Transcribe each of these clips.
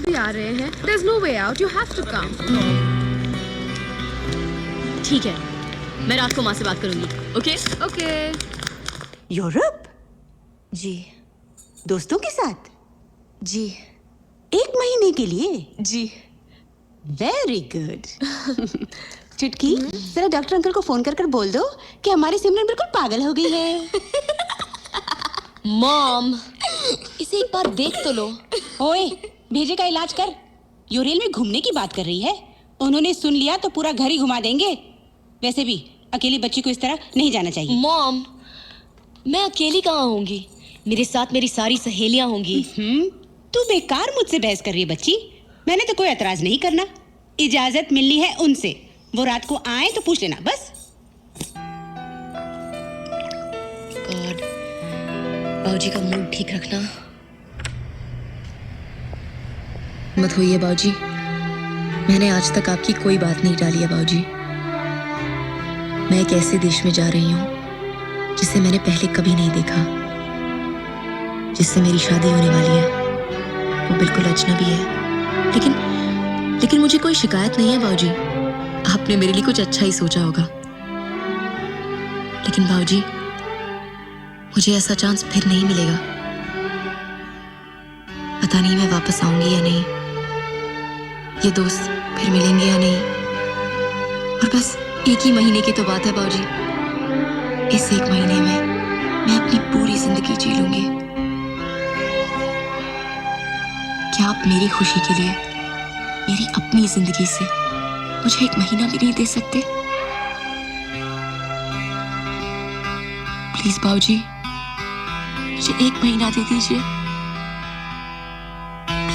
भी आ रहे हैं। There's no way out. You have to come. ठीक है, मैं रात को माँ से बात करूंगी। ओके? Okay. यूरोप? जी दोस्तों के साथ? जी 1 महीने के लिए? जी। Very good. चुटकी, जरा डॉक्टर अंकल को फोन कर कर बोल दो कि हमारी सिमरन बिल्कुल पागल हो गई है। मॉम, इसे एक बार देख तो लो। ओए, भेजे का इलाज कर। यूरेल में घूमने की बात कर रही है। उन्होंने सुन लिया तो पूरा घर ही घुमा देंगे। वैसे भी अकेली बच्ची को इस तरह नहीं जाना चाहिए। मॉम, मैं अकेली कहाँ होंगी? मेरे साथ मेरी सारी सहेलियां होंगी। तू बेकार मुझसे बहस कर रही है बच्ची। मैंने तो कोई एतराज नहीं करना। इजाजत मिलनी है उनसे। वो रात को आए तो पूछ लेना बस। गॉड, बाबूजी का मूड ठीक रखना। मत होइए बाबूजी, मैंने आज तक आपकी कोई बात नहीं टाली है बाबूजी। मैं एक ऐसे देश में जा रही हूँ जिसे मैंने पहले कभी नहीं देखा, जिससे मेरी शादी होने वाली है। वो बिल्कुल अजनबी है, लेकिन मुझे कोई शिकायत नहीं है बाबूजी। आपने मेरे लिए कुछ अच्छा ही सोचा होगा। लेकिन बाबूजी, मुझे ऐसा चांस फिर नहीं मिलेगा। पता नहीं मैं वापस आऊंगी या नहीं, ये दोस्त फिर मिलेंगे या नहीं। और बस 1 ही महीने की तो बात है बाबूजी। इस 1 महीने में मैं अपनी पूरी जिंदगी जी लूंगी। क्या आप मेरी खुशी के लिए मेरी अपनी जिंदगी से मुझे 1 महीना भी नहीं दे सकते? प्लीज बाबूजी, मुझे 1 महीना दे दीजिए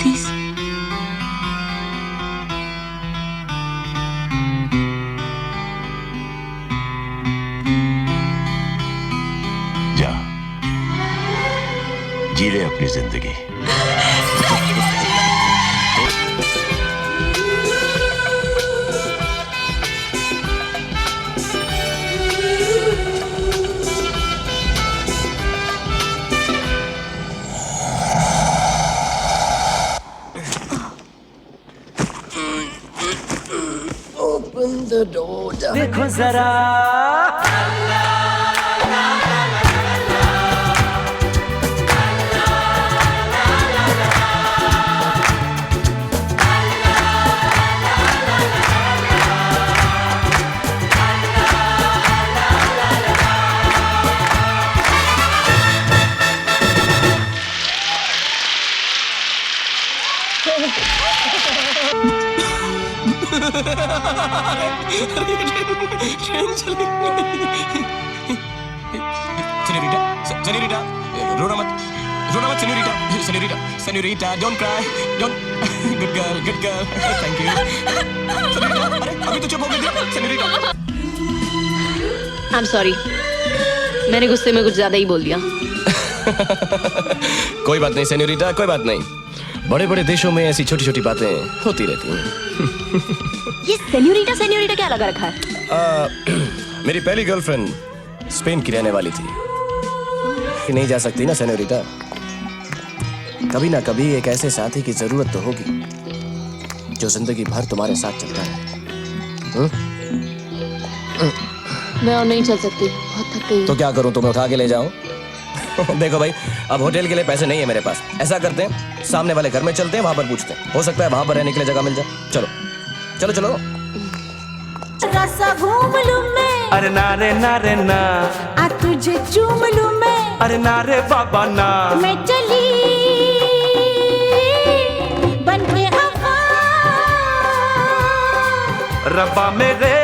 प्लीज। जा, जी ले अपनी जिंदगी। Open the door. देखो जरा Senorita, रोना मत, senorita, don't cry, don't, good girl, thank you. Senorita, अरे अभी तो चुप हो गई थी, senorita. I'm sorry, मैंने गुस्से में कुछ ज्यादा ही बोल दिया। कोई बात नहीं senorita, कोई बात नहीं। बड़े बड़े देशों में ऐसी छोटी छोटी बातें होती रहती हैं। ये सेन्योरिटा क्या लगा रखा है? मेरी पहली गर्लफ्रेंड स्पेन की रहने वाली थी। कि नहीं जा सकती ना सेन्योरिटा। कभी ना कभी एक ऐसे साथी की जरूरत तो होगी जो जिंदगी भर तुम्हारे साथ चलता है। मैं और नहीं चल सकती, बहुत थक गई हूँ। तो क्या करूं, तुम्हें उठा के ले जाऊं? देखो भाई, अब होटल के लिए पैसे नहीं है मेरे पास। ऐसा करते हैं, सामने वाले घर में चलते हैं, वहां पर पूछते हैं, हो सकता है वहां पर रहने के लिए जगह मिल जाए। चलो चलो चलो। रसा घूम लूं मैं, अरे नारे नारे ना, आ तुझे चूम लूं मैं, अरे नारे बाबा ना, मैं चली बन के अफा, रब्बा मेरे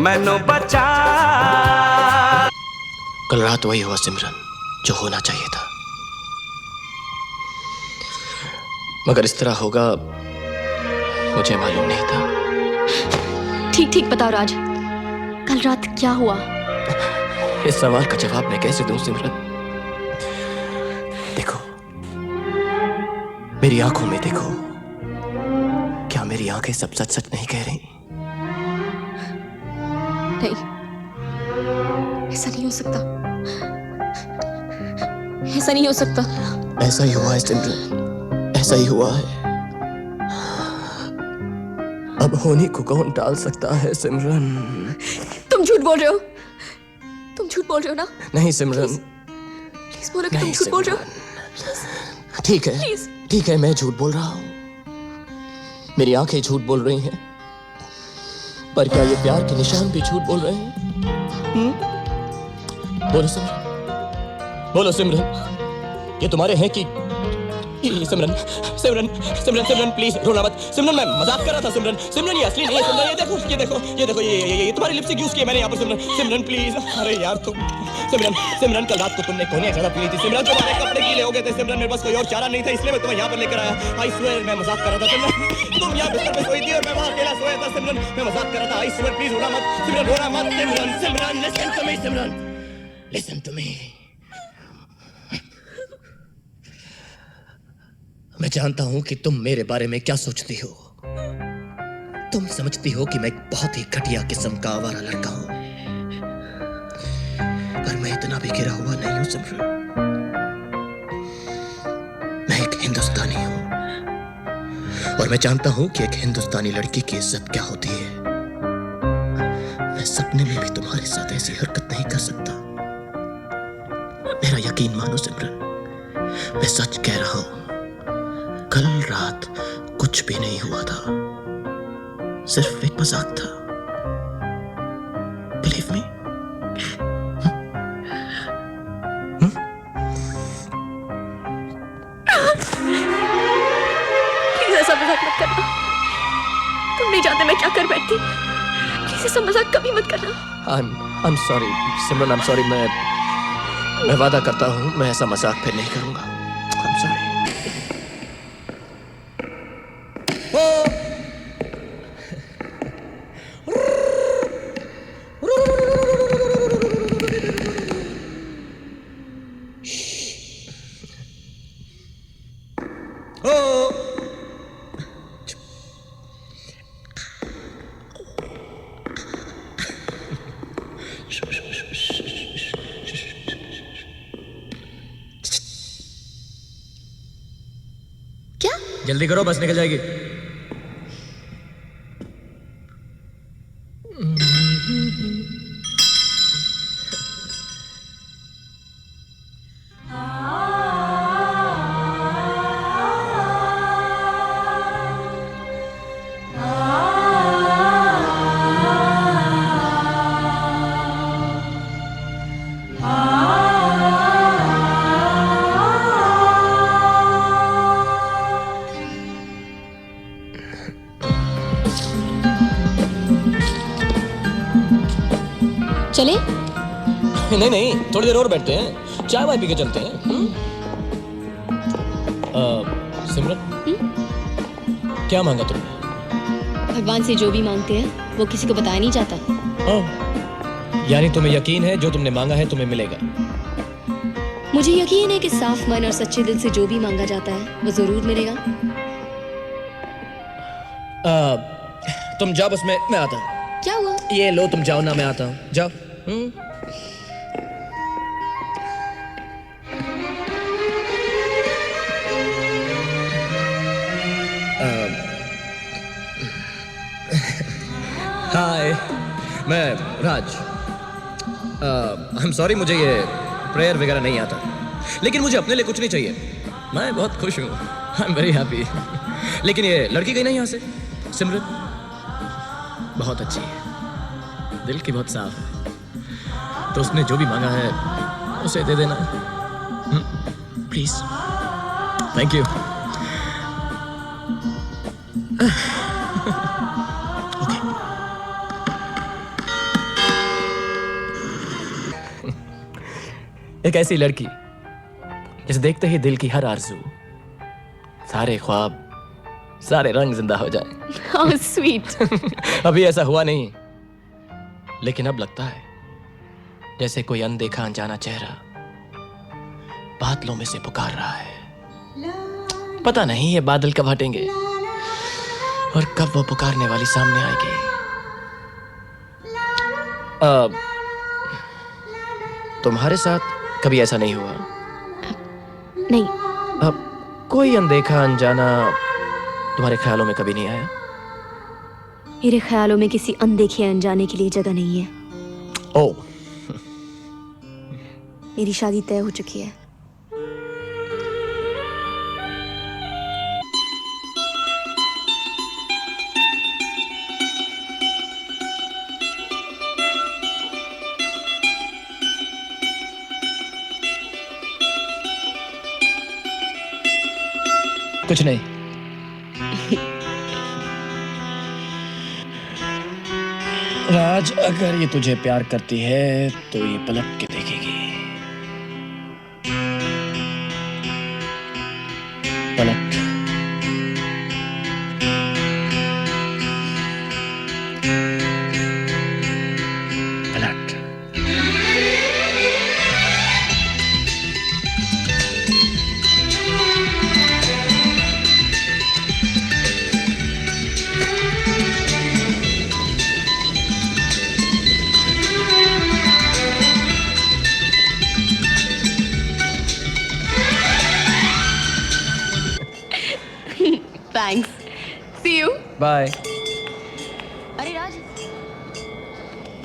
मैनू बचा। कल रात वही हुआ सिमरन जो होना चाहिए था, मगर इस तरह होगा मुझे मालूम नहीं था। ठीक बताओ राज, कल रात क्या हुआ? इस सवाल का जवाब मैं कैसे दूं सिमरन? देखो, मेरी आंखों में देखो। क्या मेरी आंखें सब सच सच नहीं कह रही? नहीं, ऐसा नहीं हो सकता, ऐसा नहीं हो सकता। ऐसा ही हुआ है सिमरन। ऐसा ही हुआ है। अब होनी को कौन टाल सकता है सिमरन? तुम झूठ बोल रहे हो। तुम झूठ बोल रहे हो ना? नहीं सिमरन, प्लीज बोलो कि तुम झूठ बोल रहे हो। ठीक है, Please. ठीक है, मैं झूठ बोल रहा हूँ। मेरी आंखें झूठ बोल रही हैं, पर क्या ये प्यार के निशान भी झूठ बोल रहे हैं? बोलो सिमरन, बोलो सिमरन, ये तुम्हारे हैं कि? सिमरन, सिमरन, सिमरन, सिमरन प्लीज रोना मत। सिमरन मैं मजाक कर रहा था सिमरन। सिमरन ये असली नहीं है सिमरन। ये देखो, ये देखो, ये देखो, ये तुम्हारी लिपस्टिक यूज की है मैंने यहाँ पर सिमरन। सिमरन प्लीज। अरे यार तुम सिमरन, सिमरन कल रात को तुमने कोनिया ज्यादा पी थी सिमरन। तुम्हारे कपड़े गीले हो गए थे सिमरन, मेरे पास कोई और चारा नहीं था, इसलिए मैं तुम्हें यहाँ पर लेकर आया। आई स्वेयर मैं मजाक कर रहा था सिमरन। तुम यहाँ बिस्तर पे सोई थी और मैं वहाँ अकेला सोया था सिमरन। मैं मजाक कर रहा था। आई स्वेयर प्लीज रोना मत सिमरन, रोना मत Simran. Simran listen to me Simran, listen to me. मैं जानता हूं कि तुम मेरे बारे में क्या सोचती हो। तुम समझती हो कि मैं एक बहुत ही घटिया किस्म का आवारा लड़का हूं, पर मैं इतना भी गिरा हुआ नहीं हूं सिमरन। मैं एक हिंदुस्तानी हूं और मैं जानता हूं कि एक हिंदुस्तानी लड़की की इज्जत क्या होती है। मैं सपने में भी तुम्हारे साथ ऐसी हरकत नहीं कर सकता। मेरा यकीन मानो सिमरन, मैं सच कह रहा हूं। कल रात कुछ भी नहीं हुआ था, सिर्फ एक मजाक था। Believe me. प्लीज ऐसा मजाक मत करना। तुम नहीं जानते मैं क्या कर बैठती। प्लीज ऐसा मजाक कभी मत करना। I'm sorry Simran, I'm sorry। मैं वादा करता हूं मैं ऐसा मजाक फिर नहीं करूंगा। I'm sorry। जल्दी करो, बस निकल जाएगी। चले? नहीं नहीं, थोड़ी देर और बैठते हैं, चाय वाय पी के चलते हैं। सिमरन, क्या मांगा तुमने? भगवान से जो भी मांगते हैं वो किसी को बताया नहीं जाता। यानी तुम्हें यकीन है जो तुमने मांगा है तुम्हें मिलेगा? मुझे यकीन है कि साफ मन और सच्चे दिल से जो भी मांगा जाता है वो जरूर मिलेगा। तुम जाओ, बस मैं आता हूँ। क्या हुआ? ये लो, तुम जाओ ना, मैं आता हूँ, जाओ। हाय, मैं राज। आई एम सॉरी, मुझे ये प्रेयर वगैरह नहीं आता, लेकिन मुझे अपने लिए कुछ नहीं चाहिए। मैं बहुत खुश हूँ, आई एम वेरी हैप्पी। लेकिन ये लड़की गई नहीं यहाँ से। सिमरन बहुत अच्छी है, दिल की बहुत साफ है, तो उसने जो भी मांगा है उसे दे देना प्लीज। Thank you. ओके। एक ऐसी लड़की जिसे देखते ही दिल की हर आरज़ू, सारे ख्वाब, सारे रंग जिंदा हो जाए। How sweet। अभी ऐसा हुआ नहीं, लेकिन अब लगता है जैसे कोई अनदेखा अनजाना चेहरा बादलों में से पुकार रहा है। पता नहीं ये बादल कब हटेंगे और कब वो पुकारने वाली सामने आएगी। तुम्हारे साथ कभी ऐसा नहीं हुआ? नहीं। अब कोई अनदेखा अनजाना तुम्हारे ख्यालों में कभी नहीं आया? मेरे ख्यालों में किसी अनदेखे अनजाने के लिए जगह नहीं है। ओह, मेरी शादी तय हो चुकी है। कुछ नहीं। राज, अगर ये तुझे प्यार करती है तो ये पलट के देखेगी। पलट। पलट। थैंक्स। See you. बाय। अरे राज,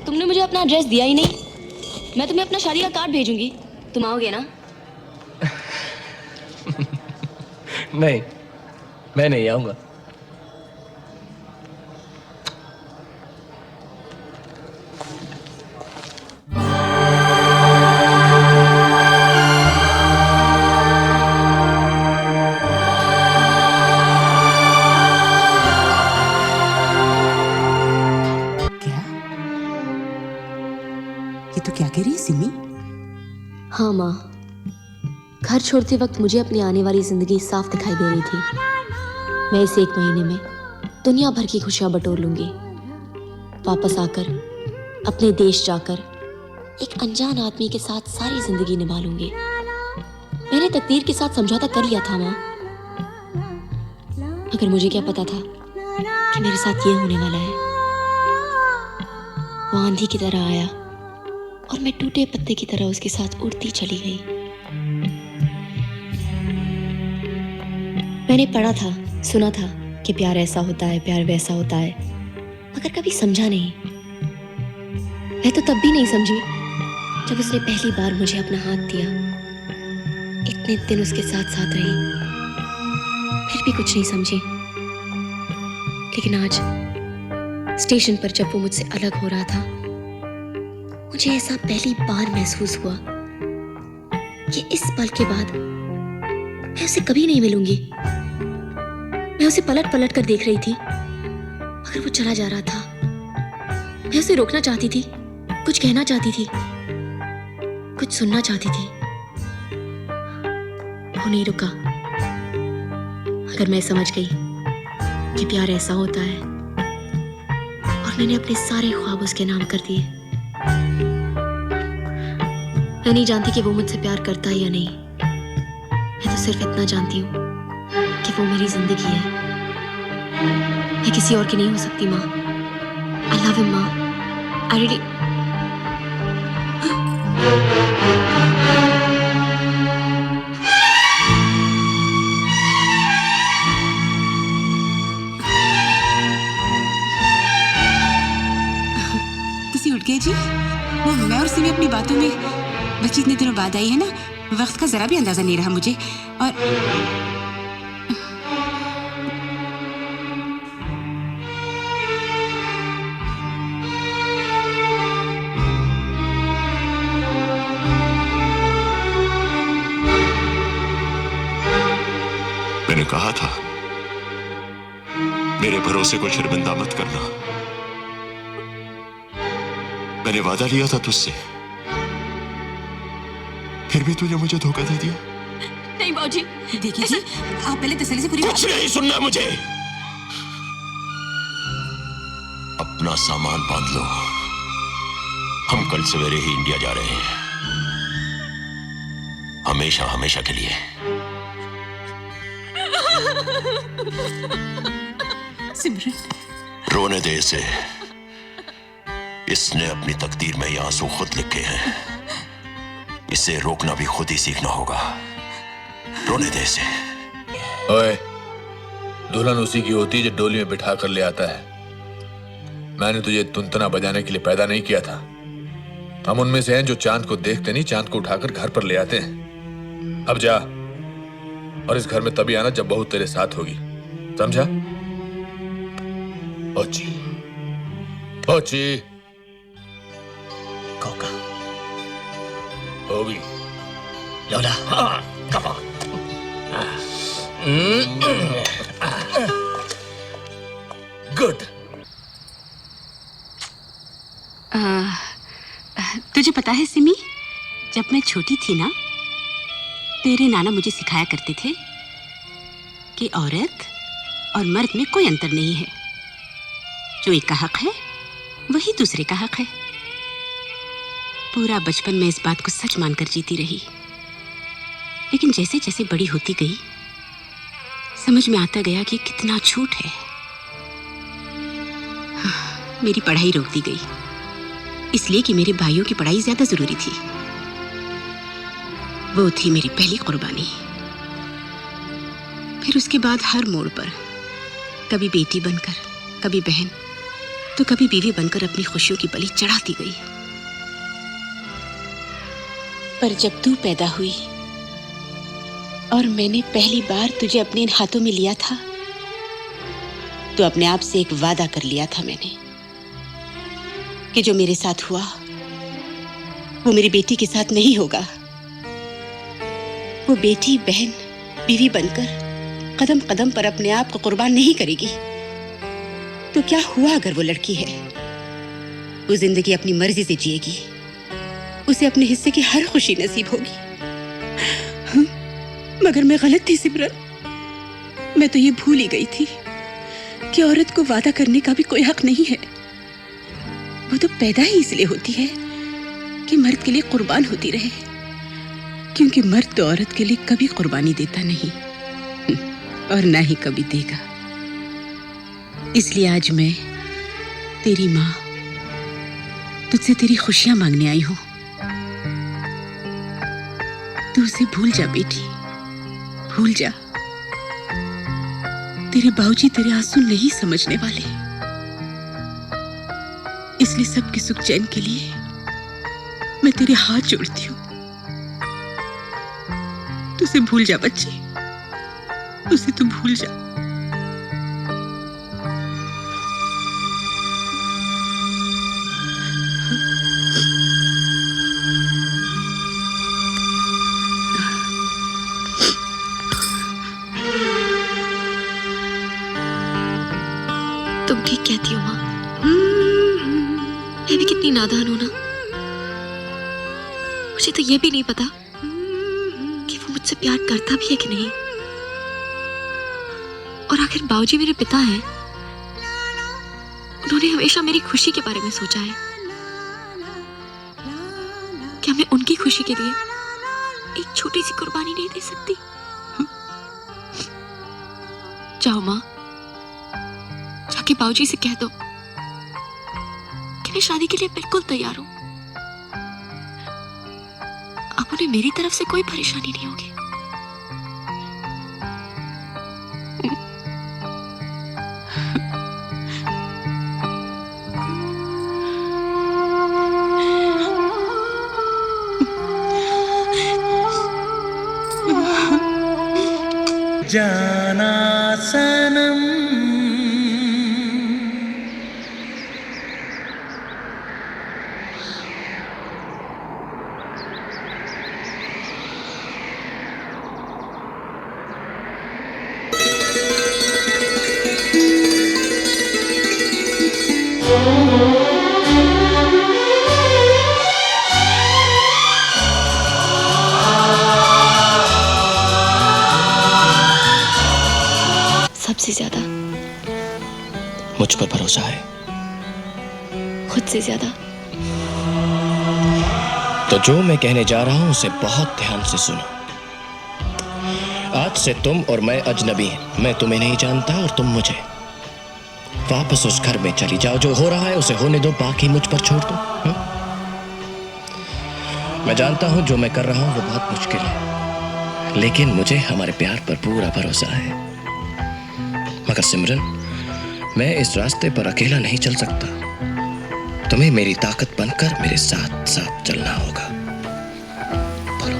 तुमने मुझे अपना एड्रेस दिया ही नहीं। मैं तुम्हें अपना शादी का कार्ड भेजूंगी, तुम आओगे ना? नहीं, मैं नहीं आऊंगा। ये तो क्या कह रही है सिमी? हाँ माँ, घर छोड़ते वक्त मुझे अपनी आने वाली जिंदगी साफ दिखाई दे रही थी। मैं इस 1 महीने में दुनिया भर की खुशियां बटोर लूंगी। वापस आकर अपने देश जाकर एक अनजान आदमी के साथ सारी जिंदगी निभा लूंगी। मैंने तकदीर के साथ समझौता कर लिया था माँ, मगर मुझे क्या पता था कि मेरे साथ ये होने वाला है। वो आंधी की तरह आया और मैं टूटे पत्ते की तरह उसके साथ उड़ती चली गई। मैंने पढ़ा था, सुना था कि प्यार ऐसा होता है, प्यार वैसा होता है, मगर कभी समझा नहीं। मैं तो तब भी नहीं समझी जब उसने पहली बार मुझे अपना हाथ दिया। इतने दिन उसके साथ साथ रही, फिर भी कुछ नहीं समझी। लेकिन आज स्टेशन पर जब वो मुझसे अलग हो रहा था, मुझे ऐसा पहली बार महसूस हुआ कि इस पल के बाद मैं उसे कभी नहीं मिलूंगी। मैं उसे पलट पलट कर देख रही थी, मगर वो चला जा रहा था। मैं उसे रोकना चाहती थी, कुछ कहना चाहती थी, कुछ सुनना चाहती थी। वो नहीं रुका, मगर मैं समझ गई कि प्यार ऐसा होता है, और मैंने अपने सारे ख्वाब उसके नाम कर दिए। मैं नहीं जानती कि वो मुझसे प्यार करता है या नहीं। मैं तो सिर्फ इतना जानती हूँ कि वो मेरी जिंदगी है। मैं किसी और की नहीं हो सकती माँ। आई लव हिम माँ, आई रियली। तुसी उठ गए जी? वो मैं और सिमी अपनी बातों में बच्ची इतने दिनों बाद आई है ना, वक्त का जरा भी अंदाजा नहीं रहा मुझे। और मैंने कहा था मेरे भरोसे को शर्मिंदा मत करना। मैंने वादा लिया था तुझसे, फिर भी तूने मुझे धोखा दे दिया। नहीं बाबूजी। देखिए जी, आप पहले तसल्ली से पूरी कुछ नहीं सुनना मुझे। अपना सामान बांध लो, हम कल सवेरे ही इंडिया जा रहे हैं, हमेशा हमेशा के लिए। सिमरन, रोने दे इसे, इसने अपनी तकदीर में ये आंसू खुद लिखे हैं, इसे रोकना भी खुद ही सीखना होगा। रोने दे इसे। ओए, दुल्हन उसी की होती है जो डोली में बिठा कर ले आता है। मैंने तुझे तुनतना बजाने के लिए पैदा नहीं किया था। हम उनमें से हैं जो चांद को देखते नहीं, चांद को उठाकर घर पर ले आते हैं। अब जा, और इस घर में तभी आना जब बहू तेरे साथ होगी, समझा? ओची, ओची, कोका, होगी। लोला, come on. गुड। तुझे पता है सिमी, जब मैं छोटी थी ना, तेरे नाना मुझे सिखाया करते थे कि औरत और मर्द में कोई अंतर नहीं है। जो एक का हक है वही दूसरे का हक है। पूरा बचपन में इस बात को सच मानकर जीती रही, लेकिन जैसे जैसे बड़ी होती गई समझ में आता गया कि कितना झूठ है। हाँ, मेरी पढ़ाई रोक दी गई इसलिए कि मेरे भाइयों की पढ़ाई ज्यादा जरूरी थी। वो थी मेरी पहली कुर्बानी। फिर उसके बाद हर मोड़ पर कभी बेटी बनकर, कभी बहन, तो कभी बीवी बनकर अपनी खुशियों की बलि चढ़ाती गई। पर जब तू पैदा हुई और मैंने पहली बार तुझे अपने इन हाथों में लिया था, तो अपने आप से एक वादा कर लिया था मैंने कि जो मेरे साथ हुआ वो मेरी बेटी के साथ नहीं होगा। वो बेटी, बहन, बीवी बनकर कदम कदम पर अपने आप को कुर्बान नहीं करेगी। तो क्या हुआ अगर वो लड़की है? वो जिंदगी अपनी मर्जी से जिएगी, उसे अपने हिस्से की हर खुशी नसीब होगी। मगर मैं गलत थी सिमरन। मैं तो ये भूल ही गई थी कि औरत को वादा करने का भी कोई हक नहीं है। वो तो पैदा ही इसलिए होती है कि मर्द के लिए कुर्बान होती रहे, क्योंकि मर्द तो औरत के लिए कभी कुर्बानी देता नहीं और ना ही कभी देगा। इसलिए आज मैं, तेरी माँ, तुझसे तेरी खुशियां मांगने आई हूं। तू उसे भूल जा बेटी, भूल जा। तेरे बाबूजी तेरे आंसू नहीं समझने वाले, इसलिए सबके सुख चैन के लिए मैं तेरे हाथ जोड़ती हूँ। तू उसे भूल जा बच्ची, उसे तू भूल जा। तुम ठीक कहती हो माँ। मैं भी कितनी नादान हूं ना। मुझे तो ये भी नहीं पता कि वो मुझसे प्यार करता भी है कि नहीं। और आखिर बाबूजी मेरे पिता हैं, उन्होंने हमेशा मेरी खुशी के बारे में सोचा है। क्या मैं उनकी खुशी के लिए एक छोटी सी कुर्बानी नहीं दे सकती? जाओ माँ, जाके बाबूजी से कह दो कि मैं शादी के लिए बिल्कुल तैयार हूं। अब उन्हें मेरी तरफ से कोई परेशानी नहीं होगी। जाना सनम सबसे ज्यादा मुझ पर भरोसा है, खुद से ज्यादा। तो जो मैं कहने जा रहा हूं उसे बहुत ध्यान से सुनो। आज से तुम और मैं अजनबी हैं। मैं तुम्हें नहीं जानता और तुम मुझे। वापस उस घर में चली जाओ। जो हो रहा है उसे होने दो, बाकी मुझ पर छोड़ दो। मैं जानता हूं जो मैं कर रहा हूं वो बहुत मुश्किल है, लेकिन मुझे हमारे प्यार पर पूरा भरोसा है। मगर सिमरन, मैं इस रास्ते पर अकेला नहीं चल सकता। तुम्हें मेरी ताकत बनकर मेरे साथ साथ चलना होगा। बोलो,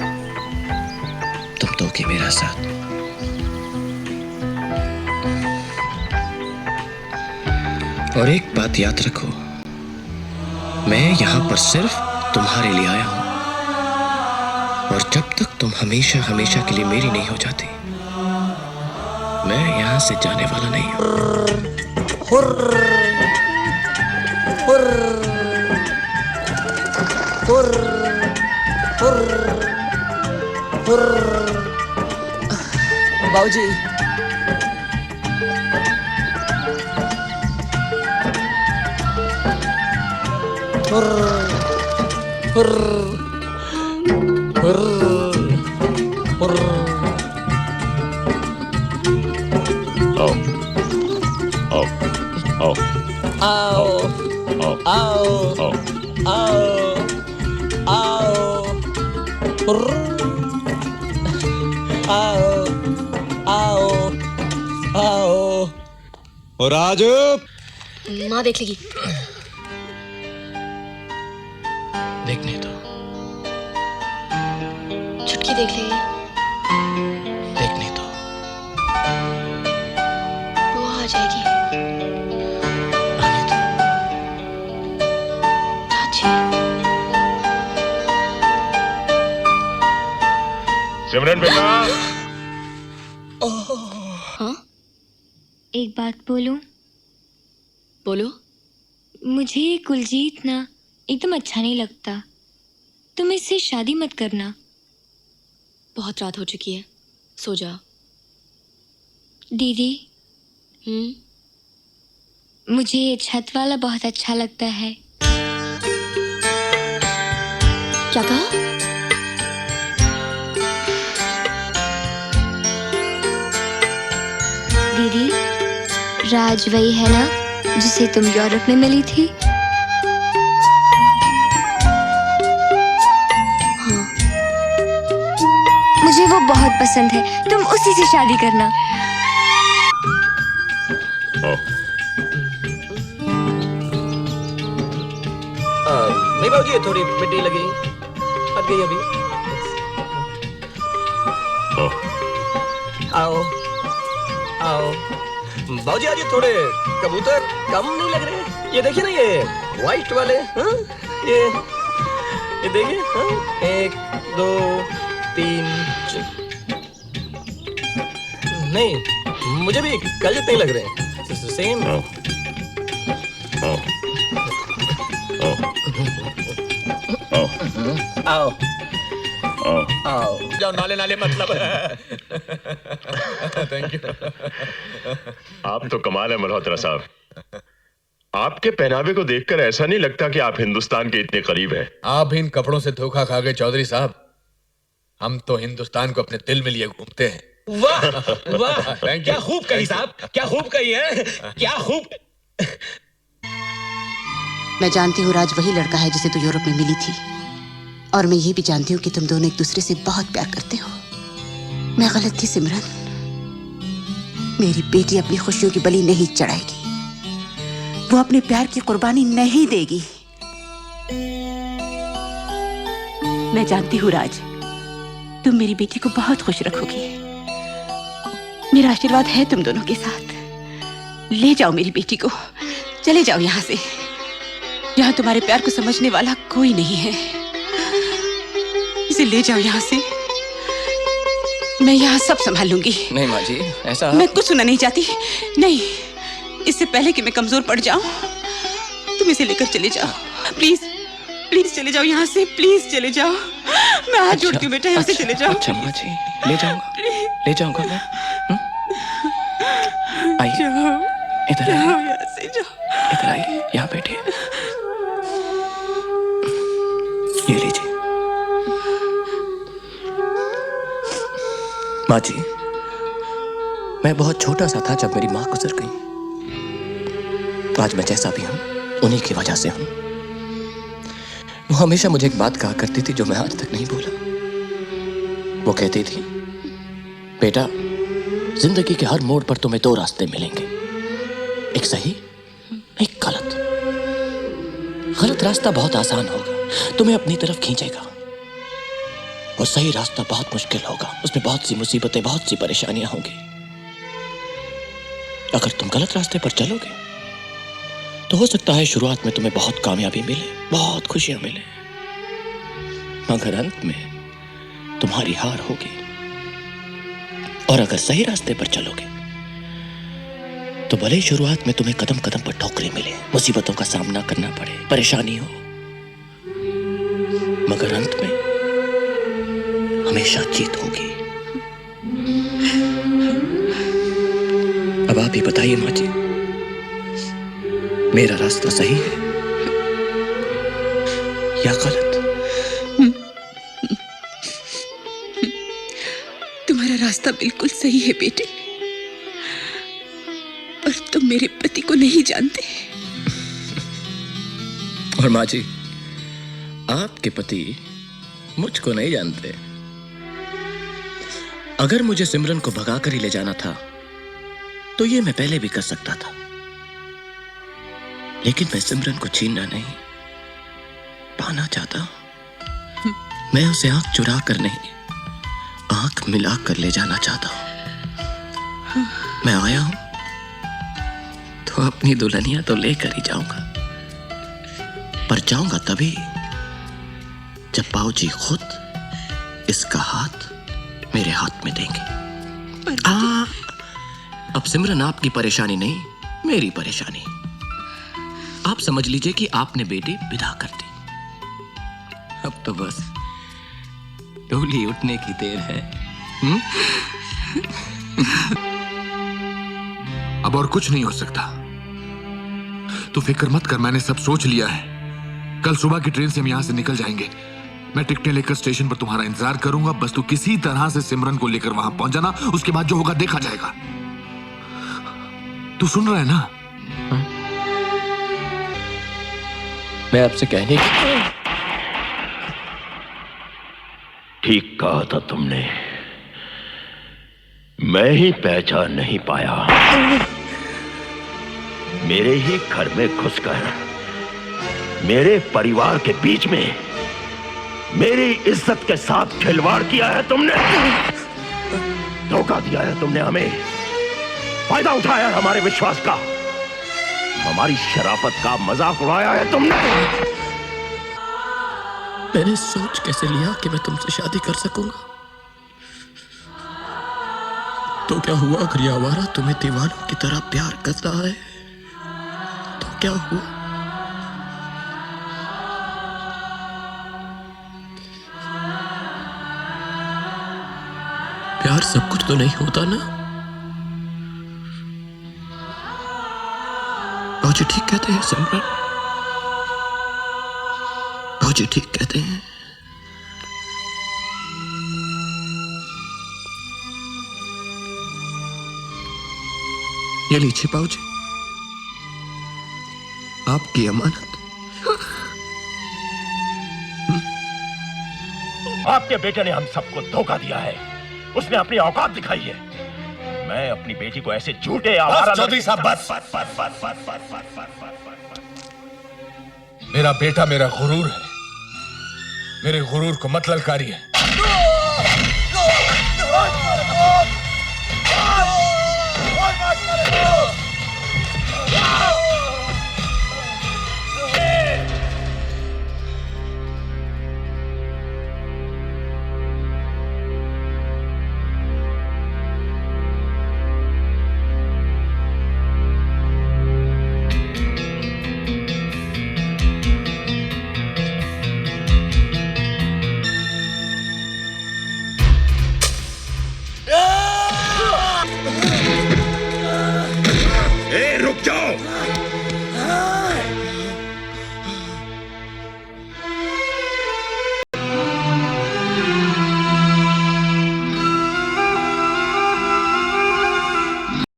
तुम दोगे मेरा साथ? और एक बात याद रखो, मैं यहां पर सिर्फ तुम्हारे लिए आया हूं, और जब तक तुम हमेशा हमेशा के लिए मेरी नहीं हो जाती, मैं यहां से जाने वाला नहीं हूं। बाबूजी, और आज माँ देख लेगी। देखने दो, छुटकी देख लेगी। देखने दो। वो आ जाएगी। आने दो। चाची, सिमरन बेटा। हाँ? एक बात बोलूं? बोलो। मुझे कुलजीत ना एकदम अच्छा नहीं लगता। तुम इससे शादी मत करना। बहुत रात हो चुकी है, सो जाओ। दीदी, मुझे ये छत वाला बहुत अच्छा लगता है। क्या कहा? दीदी, राज वही है ना जिसे तुम यूरोप में मिली थी? हाँ, मुझे वो बहुत पसंद है। तुम उसी से शादी करना। नहीं बाबूजी, ये थोड़ी मिट्टी लगी, हट गई अभी। आओ आओ बाबूजी, आज ये थोड़े कबूतर कम नहीं लग रहे? ये देखिए ना, ये व्हाइट वाले। हाँ, ये देखिए। हाँ, 1 2 3 नहीं, मुझे भी कल जितने लग रहे हैं। सेम। आओ आओ जाओ, नाले नाले मतलब। Thank you. आप तो कमाल है मल्होत्रा साहब। आपके पहनावे को देखकर ऐसा नहीं लगता कि आप हिंदुस्तान के इतने करीब हैं। आप इन कपड़ों से धोखा खा गए चौधरी साहब। हम तो हिंदुस्तान को अपने दिल में लिए घूमते हैं। वाह वाह, क्या खूब कही साहब, क्या खूब कही है, क्या खूब। मैं जानती हूँ राज वही लड़का है जिसे तू यूरोप में मिली थी, और मैं ये भी जानती हूँ कि तुम दोनों एक दूसरे से बहुत प्यार करते हो। मैं गलत थी सिमरन। मेरी बेटी अपनी खुशियों की बलि नहीं चढ़ाएगी, वो अपने प्यार की कुर्बानी नहीं देगी। मैं जानती हूँ राज, तुम मेरी बेटी को बहुत खुश रखोगी। मेरा आशीर्वाद है तुम दोनों के साथ। ले जाओ मेरी बेटी को, चले जाओ यहाँ से। यहाँ तुम्हारे प्यार को समझने वाला कोई नहीं है। इसे ले जाओ यहाँ से। मैं यहाँ सब संभाल लूंगी। नहीं माँ जी, ऐसा मैं कुछ सुनना नहीं चाहती। नहीं, इससे पहले कि मैं कमजोर पड़ जाऊं, तुम इसे लेकर चले जाओ। प्लीज प्लीज चले जाओ यहाँ से, प्लीज चले जाओ। मैं हाथ जोड़ती हूँ बेटा, यहाँ से चले जाओ। अच्छा माँ जी, ले जाऊंगा मैं। आइए, इधर आइए, यहाँ से जाओ। इधर आइए, यहाँ बैठिए। ये लीजिए। माँ जी, मैं बहुत छोटा सा था जब मेरी माँ गुजर गई। तो आज मैं जैसा भी हूँ उन्हीं की वजह से हूँ। वो हमेशा मुझे एक बात कहा करती थी जो मैं आज तक नहीं भूला। वो कहती थी बेटा, जिंदगी के हर मोड़ पर तुम्हें दो रास्ते मिलेंगे, एक सही, एक गलत। गलत रास्ता बहुत आसान होगा, तुम्हें अपनी तरफ खींचेगा, और सही रास्ता बहुत मुश्किल होगा, उसमें बहुत सी मुसीबतें, बहुत सी परेशानियां होंगी। अगर तुम गलत रास्ते पर चलोगे तो हो सकता है शुरुआत में तुम्हें बहुत कामयाबी मिले, बहुत खुशियां मिले, मगर अंत में तुम्हारी हार होगी। और अगर सही रास्ते पर चलोगे तो भले ही शुरुआत में तुम्हें कदम कदम पर ठोकरें मिले, मुसीबतों का सामना करना पड़े, परेशानी हो, मगर अंत में हमेशा जीत होगी। अब आप ही बताइए माँ जी, मेरा रास्ता सही है या गलत? तुम्हारा रास्ता बिल्कुल सही है बेटे, पर तुम मेरे पति को नहीं जानते। और माँ जी, आपके पति मुझको नहीं जानते। अगर मुझे सिमरन को भगाकर ही ले जाना था तो ये मैं पहले भी कर सकता था, लेकिन मैं सिमरन को छीनना नहीं, पाना चाहता हूं। मैं उसे आंख चुरा कर नहीं, आंख मिला कर ले जाना चाहता हूं। मैं आया हूं तो अपनी दुल्हनिया तो लेकर ही जाऊंगा, पर जाऊंगा तभी जब बाबूजी खुद इसका हाथ मेरे हाथ में देंगे। अब सिमरन आपकी परेशानी नहीं, मेरी परेशानी। आप समझ लीजिए कि आपने बेटी विदा कर दी, अब तो बस डोली उठने की देर है। अब और कुछ नहीं हो सकता। तू फिक्र मत कर, मैंने सब सोच लिया है। कल सुबह की ट्रेन से हम यहां से निकल जाएंगे। मैं टिकटें लेकर स्टेशन पर तुम्हारा इंतजार करूंगा। बस तू किसी तरह से सिमरन को लेकर वहां पहुंच जाना, उसके बाद जो होगा देखा जाएगा। तू सुन रहा है ना? मैं आपसे कहने की ठीक कहा था तुमने, मैं ही पहचान नहीं पाया। मेरे ही घर में घुसकर मेरे परिवार के बीच में मेरी इज्जत के साथ खिलवाड़ किया है तुमने। धोखा दिया है तुमने हमें, फायदा उठाया है हमारे विश्वास का, हमारी शराफत का मजाक उड़ाया है तुमने। मैंने सोच कैसे लिया कि मैं तुमसे शादी कर सकूंगा? तो क्या हुआ अगर ये आवारा तुम्हें दीवानों की तरह प्यार कर रहा है? तो क्या हुआ? प्यार सब कुछ तो नहीं होता ना? बाबूजी ठीक कहते हैं सिमरन, बाबूजी ठीक कहते हैं। ये लीजिए बाबूजी, आपकी अमानत। आपके बेटे ने हम सबको धोखा दिया है, उसने अपनी औकात दिखाई है। मैं अपनी बेटी को ऐसे झूठे आवारा चौधरी साहब बस। मेरा बेटा मेरा गुरूर है, मेरे गुरूर को मत ललकारिए।